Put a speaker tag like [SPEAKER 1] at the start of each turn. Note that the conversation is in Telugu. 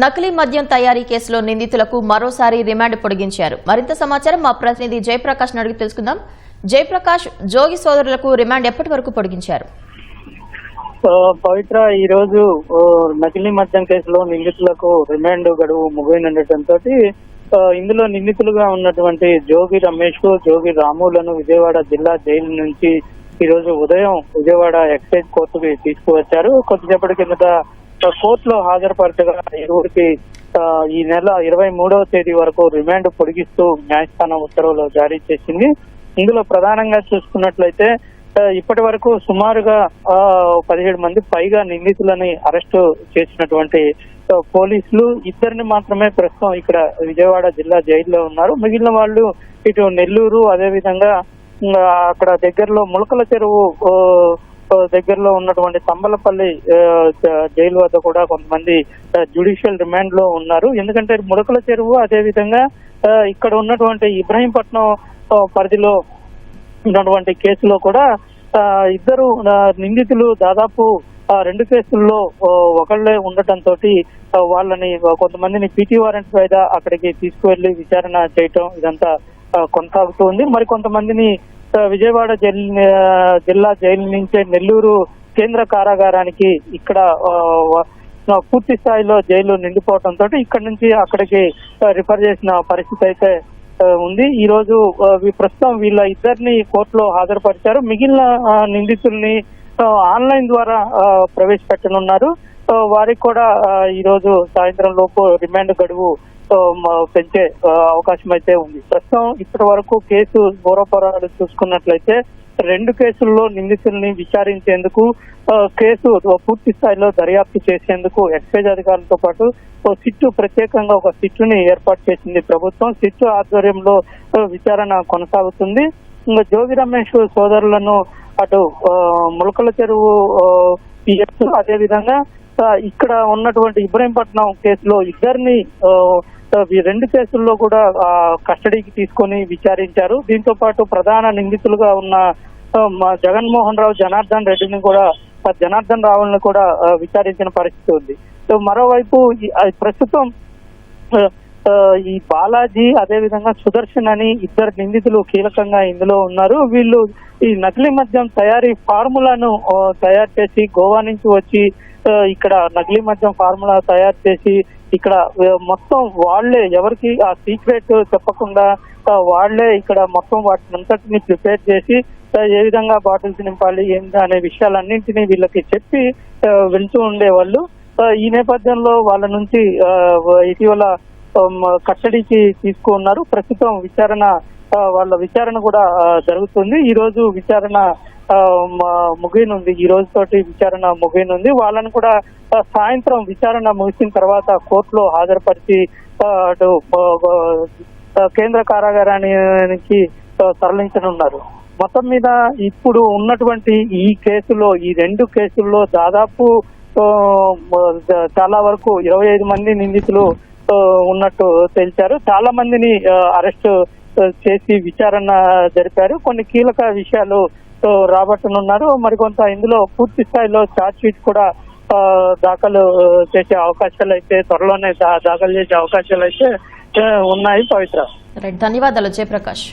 [SPEAKER 1] నకిలీ మద్యం తయారీ కేసులో నిందితులకు మరోసారి రిమాండ్ పొడిగించారు. మరింత సమాచారం మా ప్రతినిధి జయప్రకాష్ అడిగి తెలుసుకుందాం. జయప్రకాష్, జోగి సోదరులకు రిమాండ్ ఎప్పటి వరకు పొడిగించారు?
[SPEAKER 2] పవిత్ర, ఈ రోజు నకిలీ మద్యం కేసులో నిందితులకు రిమాండ్ గడువు ముగియనుండటంతో ఇందులో నిందితులుగా ఉన్నటువంటి జోగి రమేష్, జోగి రాములను విజయవాడ జిల్లా జైలు నుంచి ఈ రోజు ఉదయం విజయవాడ ఎక్సైజ్ కోర్టుకి తీసుకువచ్చారు. కొద్దిసేపటి కిందట కోర్టులో హాజరుపరచగా ఇరువురికి ఈ నెల 23వ తేదీ వరకు రిమాండ్ పొడిగిస్తూ న్యాయస్థానం ఉత్తర్వులు జారీ చేసింది. ఇందులో ప్రధానంగా చూసుకున్నట్లయితే ఇప్పటి వరకు సుమారుగా 17 మంది పైగా నిందితులని అరెస్టు చేసినటువంటి పోలీసులు ఇద్దరిని మాత్రమే ప్రస్తుతం ఇక్కడ విజయవాడ జిల్లా జైల్లో ఉన్నారు. మిగిలిన వాళ్ళు ఇటు నెల్లూరు, అదేవిధంగా అక్కడ దగ్గరలో ములకల చెరువు దగ్గరలో ఉన్నటువంటి తంబలపల్లి జైలు వద్ద కూడా కొంతమంది జ్యుడిషియల్ రిమాండ్ లో ఉన్నారు. ఎందుకంటే ములకల చెరువు, అదేవిధంగా ఇక్కడ ఉన్నటువంటి ఇబ్రహీంపట్నం పరిధిలో ఉన్నటువంటి కేసులో కూడా ఇద్దరు నిందితులు దాదాపు 2 కేసుల్లో ఒకళ్లే ఉండటంతో వాళ్ళని కొంతమందిని పీటీ వారెంట్ మీద అక్కడికి తీసుకువెళ్లి విచారణ చేయటం ఇదంతా కొనసాగుతుంది. మరి కొంతమందిని విజయవాడ జిల్లా జైలు నుంచే నెల్లూరు కేంద్ర కారాగారానికి ఇక్కడ పూర్తి స్థాయిలో జైలు నిండిపోవడంతో ఇక్కడ నుంచి అక్కడికి రిఫర్ చేసిన పరిస్థితి అయితే ఉంది. ఈ రోజు ప్రస్తుతం వీళ్ళ ఇద్దరిని కోర్టులో హాజరుపరిచారు. మిగిలిన నిందితుల్ని ఆన్లైన్ ద్వారా ప్రవేశపెట్టనున్నారు. వారికి కూడా ఈ రోజు సాయంత్రం లోపు రిమాండ్ గడువు పెంచే అవకాశం అయితే ఉంది. ప్రస్తుతం ఇప్పటి వరకు కేసు పూర్వపరాలు చూసుకున్నట్లయితే 2 కేసుల్లో నిందితుల్ని విచారించేందుకు, కేసు పూర్తి స్థాయిలో దర్యాప్తు చేసేందుకు ఎక్సైజ్ అధికారులతో పాటు సిట్టు ప్రత్యేకంగా ఒక సిట్టుని ఏర్పాటు చేసింది ప్రభుత్వం. సిట్టు ఆధ్వర్యంలో విచారణ కొనసాగుతుంది. ఇంకా జోగి రమేష్ సోదరులను అటు ములకల చెరువు పిఎస్, అదేవిధంగా ఇక్కడ ఉన్నటువంటి ఇబ్రహీంపట్నం కేసులో ఇద్దరిని 2 కేసుల్లో కూడా కస్టడీకి తీసుకొని విచారించారు. దీంతో పాటు ప్రధాన నిందితులుగా ఉన్న జగన్మోహన్ రావు, జనార్దన్ రెడ్డిని కూడా, జనార్దన్ రావులను కూడా విచారించిన పరిస్థితి ఉంది. సో మరోవైపు ప్రస్తుతం ఈ బాలాజీ, అదేవిధంగా సుదర్శన్ అని ఇద్దరు నిందితులు కీలకంగా ఇందులో ఉన్నారు. వీళ్ళు ఈ నకిలీ మద్యం తయారీ ఫార్ములాను తయారు చేసి గోవా నుంచి వచ్చి ఇక్కడ నకిలీ మద్యం ఫార్ములా తయారు చేసి ఇక్కడ మొత్తం వాళ్లే, ఎవరికి ఆ సీక్రెట్ చెప్పకుండా వాళ్లే ఇక్కడ మొత్తం వాటిని అంతటిని ప్రిపేర్ చేసి ఏ విధంగా బాటిల్స్ నింపాలి ఏంటి అనే విషయాలన్నింటినీ వీళ్ళకి చెప్పి వెళ్తూ ఉండేవాళ్ళు. ఈ నేపథ్యంలో వాళ్ళ నుంచి ఇటీవల కస్టడీకి తీసుకున్నారు. ప్రస్తుతం వాళ్ళ విచారణ కూడా జరుగుతుంది. ఈ రోజు విచారణ ముగియనుంది. ఈ రోజు తోటి విచారణ ముగియనుంది. వాళ్ళని కూడా సాయంత్రం విచారణ ముగిసిన తర్వాత కోర్టులో హాజరుపరిచి అటు కేంద్ర కారాగారానికి తరలించనున్నారు. మొత్తం మీద ఇప్పుడు ఉన్నటువంటి ఈ కేసులో, ఈ 2 కేసుల్లో దాదాపు చాలా వరకు 25 మంది నిందితులు ఉన్నట్టు తెలిపారు. చాలా మందిని అరెస్ట్ చేసి విచారణ జరిపారు. కొన్ని కీలక విషయాలు రాబట్టనున్నారు. మరికొంత ఇందులో పూర్తి స్థాయిలో ఛార్జ్ షీట్ కూడా దాఖలు చేసే అవకాశాలు అయితే త్వరలోనే దాఖలు చేసే అవకాశాలు అయితే ఉన్నాయి. పవిత్ర,
[SPEAKER 1] ధన్యవాదాలు జయప్రకాష్.